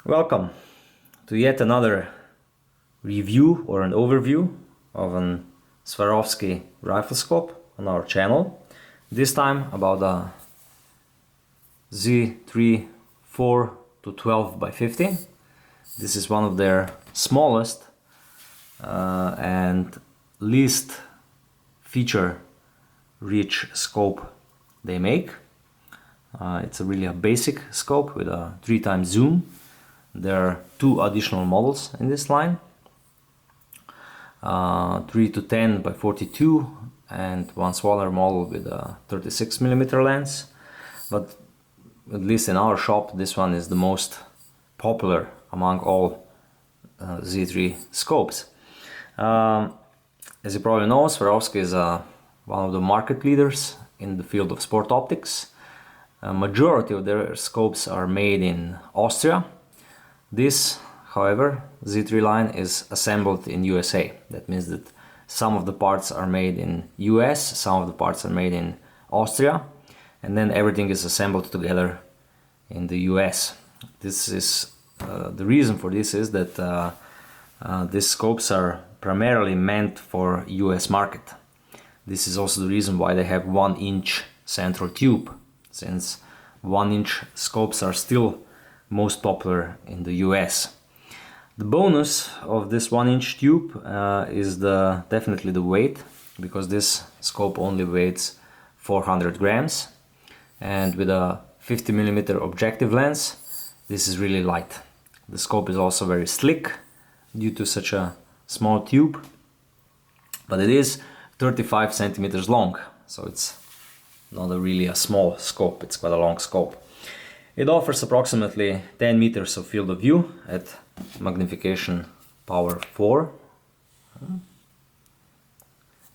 Welcome to yet another review or an overview of an Swarovski rifle scope on our channel. This time about a Z3 4 to 12 by 50. This is one of their smallest and least feature rich scope they make. It's really a basic scope with a 3x zoom. There are two additional models in this line, 3 to 10 by 42 and one smaller model with a 36mm lens, but at least in our shop this one is the most popular among all Z3 scopes. As you probably know, Swarovski is one of the market leaders in the field of sport optics. A majority of their scopes are made in Austria. This, however, Z3 line is assembled in USA. That means that some of the parts are made in US, some of the parts are made in Austria, and then everything is assembled together in the US. This is the reason for this is that these scopes are primarily meant for US market. This is also the reason why they have 1-inch central tube, since 1-inch scopes are still most popular in the US. The bonus of this 1-inch tube is definitely the weight, because this scope only weighs 400 grams, and with a 50mm objective lens this is really light. The scope is also very slick due to such a small tube, but it is 35 centimeters long, so it's not really a small scope, it's quite a long scope. It offers approximately 10 meters of field of view at magnification power 4.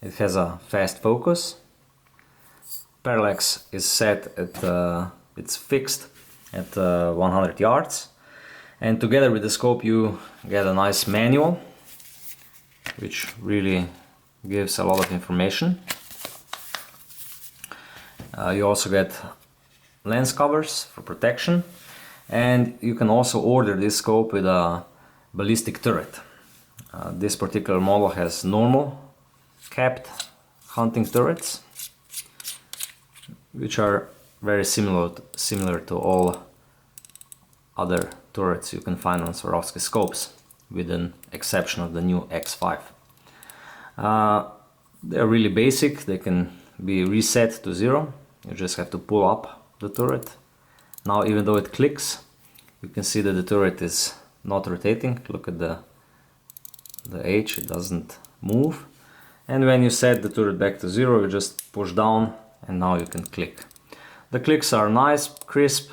It has a fast focus. Parallax is set at, it's fixed at 100 yards. And together with the scope you get a nice manual, which really gives a lot of information. You also get lens covers for protection, and you can also order this scope with a ballistic turret. This particular model has normal capped hunting turrets, which are very similar to all other turrets you can find on Swarovski scopes, with an exception of the new X5. They're really basic, they can be reset to 0. You just have to pull up the turret. Now, even though it clicks, you can see that the turret is not rotating. Look at the H, it doesn't move. And when you set the turret back to 0, you just push down and now you can click. The clicks are nice, crisp,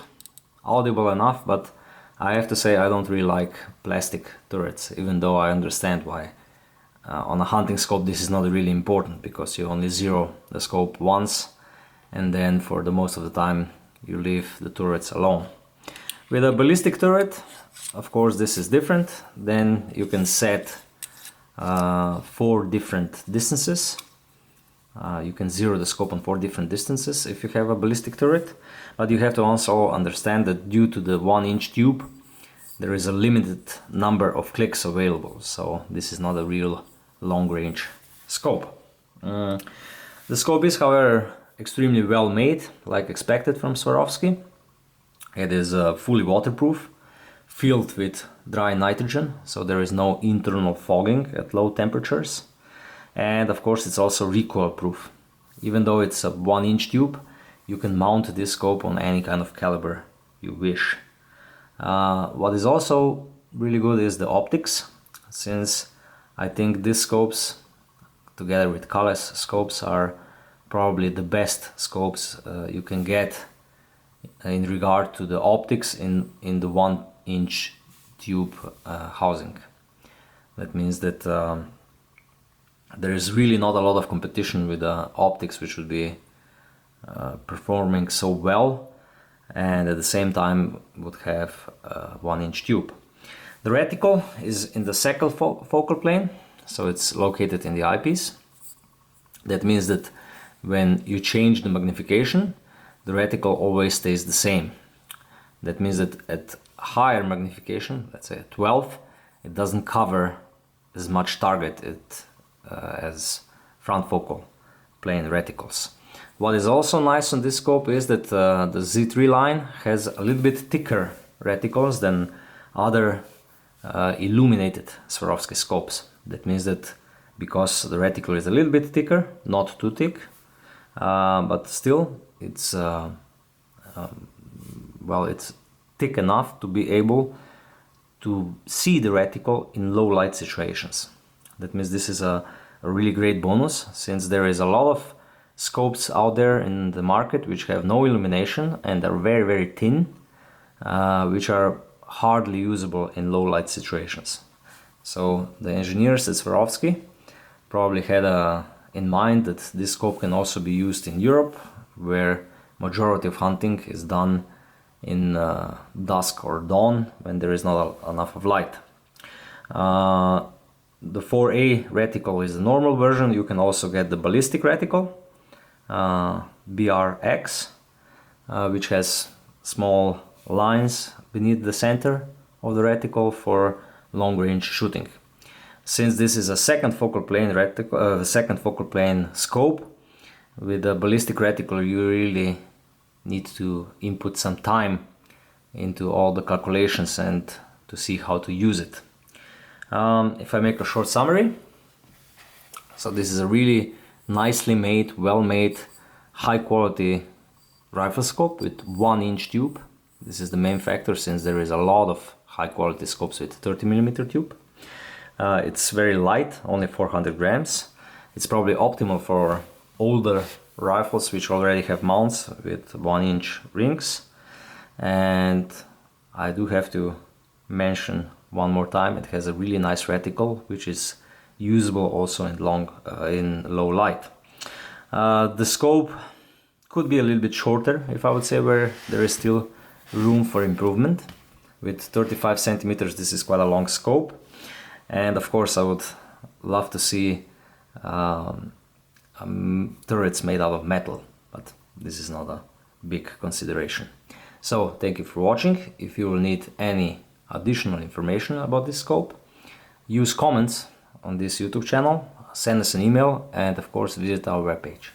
audible enough, but I have to say I don't really like plastic turrets, even though I understand why. On a hunting scope this is not really important, because you only zero the scope once, and then for the most of the time you leave the turrets alone. With a ballistic turret, of course, this is different. Then you can set 4 different distances. You can zero the scope on 4 different distances if you have a ballistic turret, but you have to also understand that due to the 1-inch tube there is a limited number of clicks available, so this is not a real long-range scope. The scope is, however, extremely well made, like expected from Swarovski. It is fully waterproof, filled with dry nitrogen, so there is no internal fogging at low temperatures. And of course it's also recoil proof. Even though it's a 1-inch tube, you can mount this scope on any kind of caliber you wish. What is also really good is the optics, since I think these scopes, together with Calais scopes, are probably the best scopes you can get in regard to the optics in the 1-inch tube housing. That means that there is really not a lot of competition with the optics which would be performing so well, and at the same time would have a 1-inch tube. The reticle is in the second focal plane, so it's located in the eyepiece. That means that when you change the magnification, the reticle always stays the same. That means that at higher magnification, let's say 12, it doesn't cover as much target as front focal plane reticles. What is also nice on this scope is that the Z3 line has a little bit thicker reticles than other illuminated Swarovski scopes. That means that because the reticle is a little bit thicker, not too thick, but still it's well, it's thick enough to be able to see the reticle in low light situations. That means this is a really great bonus, since there is a lot of scopes out there in the market which have no illumination and are very, very thin, which are hardly usable in low light situations. So the engineers at Swarovski probably had in mind that this scope can also be used in Europe, where majority of hunting is done in dusk or dawn, when there is not enough of light. The 4A reticle is the normal version. You can also get the ballistic reticle, BRX, which has small lines beneath the center of the reticle for long-range shooting. Since this is a second focal plane scope, with a ballistic reticle you really need to input some time into all the calculations and to see how to use it. If I make a short summary, so this is a really nicely made, well-made, high-quality rifle scope with 1-inch tube. This is the main factor, since there is a lot of high-quality scopes with 30mm tube. It's very light, only 400 grams. It's probably optimal for older rifles which already have mounts with 1-inch rings. And I do have to mention one more time, it has a really nice reticle which is usable also in low light. The scope could be a little bit shorter, if I would say, where there is still room for improvement. With 35 centimeters, this is quite a long scope, and of course I would love to see turrets made out of metal, but this is not a big consideration. So thank you for watching. If you will need any additional information about this scope, use comments on this YouTube channel, send us an email, and of course visit our webpage.